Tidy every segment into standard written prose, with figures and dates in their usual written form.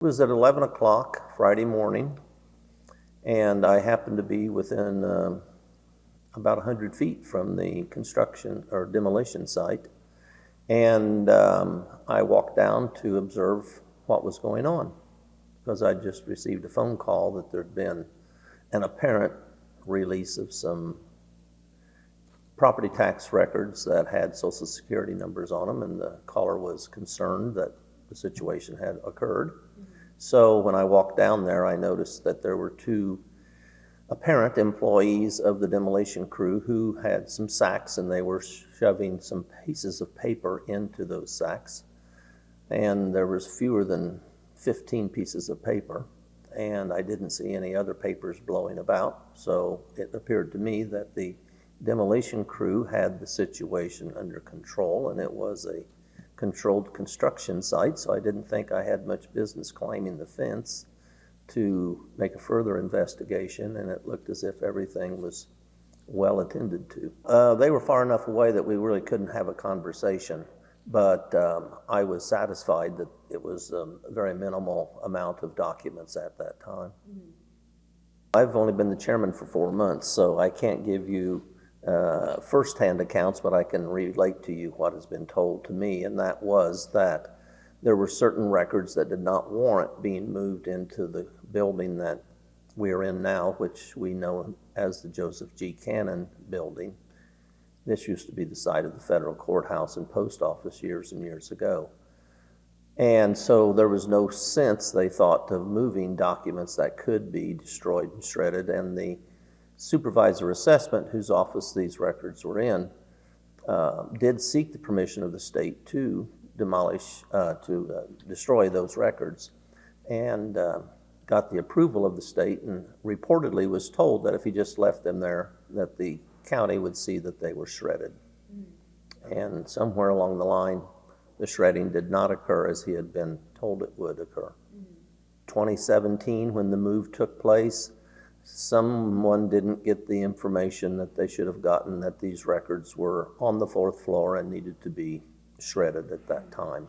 It was at 11 o'clock Friday morning, and I happened to be within about 100 feet from the construction or demolition site. And I walked down to observe what was going on because I just received a phone call that there'd been an apparent release of some property tax records that had Social Security numbers on them, and the caller was concerned that the situation had occurred. So when I walked down there, I noticed that there were two apparent employees of the demolition crew who had some sacks, and they were shoving some pieces of paper into those sacks. And there was fewer than 15 pieces of paper, and I didn't see any other papers blowing about. So it appeared to me that the demolition crew had the situation under control, and it was a controlled construction site, so I didn't think I had much business climbing the fence to make a further investigation, and it looked as if everything was well attended to. They were far enough away that we really couldn't have a conversation, but I was satisfied that it was a very minimal amount of documents at that time. I've only been the chairman for 4 months, so I can't give you first-hand accounts, but I can relate to you what has been told to me, and that was that there were certain records that did not warrant being moved into the building that we are in now, which we know as the Joseph G. Cannon building. This used to be the site of the federal courthouse and post office years and years ago. And so there was no sense, they thought, of moving documents that could be destroyed and shredded, and the supervisor assessment, whose office these records were in, did seek the permission of the state to destroy those records, and got the approval of the state, and reportedly was told that if he just left them there, that the county would see that they were shredded. And somewhere along the line, the shredding did not occur as he had been told it would occur. 2017, when the move took place, someone didn't get the information that they should have gotten, that these records were on the 4th floor and needed to be shredded at that time.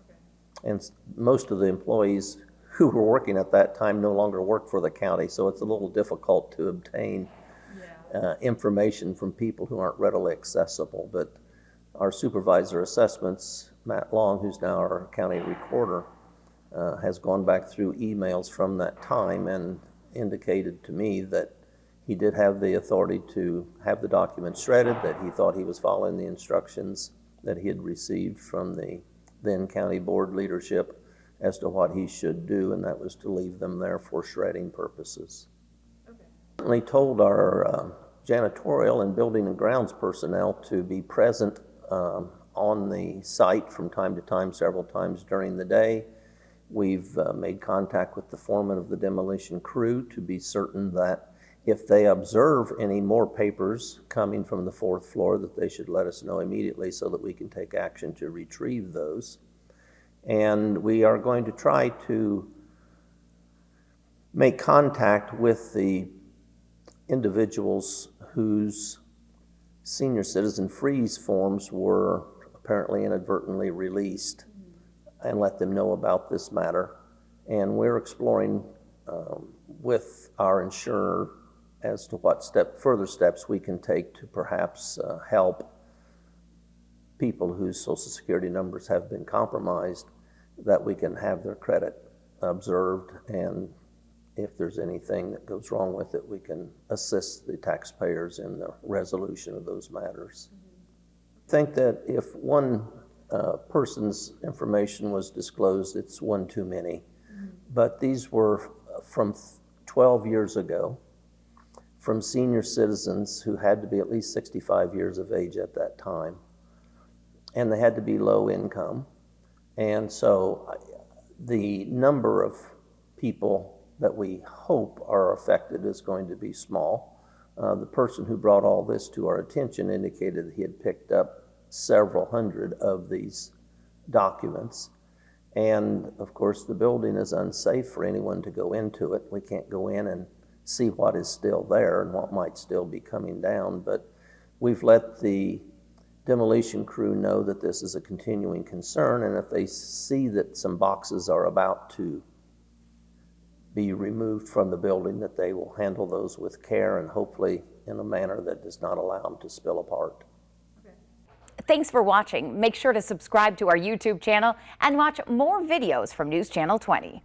Okay. And most of the employees who were working at that time no longer work for the county, so it's a little difficult to obtain information from people who aren't readily accessible. But our supervisor assessments, Matt Long, who's now our county recorder, has gone back through emails from that time and indicated to me that he did have the authority to have the documents shredded, that he thought he was following the instructions that he had received from the then county board leadership as to what he should do, and that was to leave them there for shredding purposes. Okay. He told our janitorial and building and grounds personnel to be present on the site from time to time, several times during the day. We've made contact with the foreman of the demolition crew to be certain that if they observe any more papers coming from the 4th floor, that they should let us know immediately so that we can take action to retrieve those. And we are going to try to make contact with the individuals whose senior citizen freeze forms were apparently inadvertently released, and let them know about this matter. And we're exploring with our insurer as to what further steps we can take to perhaps help people whose Social Security numbers have been compromised, that we can have their credit observed, and if there's anything that goes wrong with it, we can assist the taxpayers in the resolution of those matters. I think that if one person's information was disclosed, it's one too many. But these were from 12 years ago, from senior citizens who had to be at least 65 years of age at that time, and they had to be low income. And so the number of people that we hope are affected is going to be small. The person who brought all this to our attention indicated that he had picked up several hundred of these documents. And of course, the building is unsafe for anyone to go into it. We can't go in and see what is still there and what might still be coming down, but we've let the demolition crew know that this is a continuing concern, and if they see that some boxes are about to be removed from the building, that they will handle those with care and hopefully in a manner that does not allow them to spill apart. Thanks for watching. Make sure to subscribe to our YouTube channel and watch more videos from News Channel 20.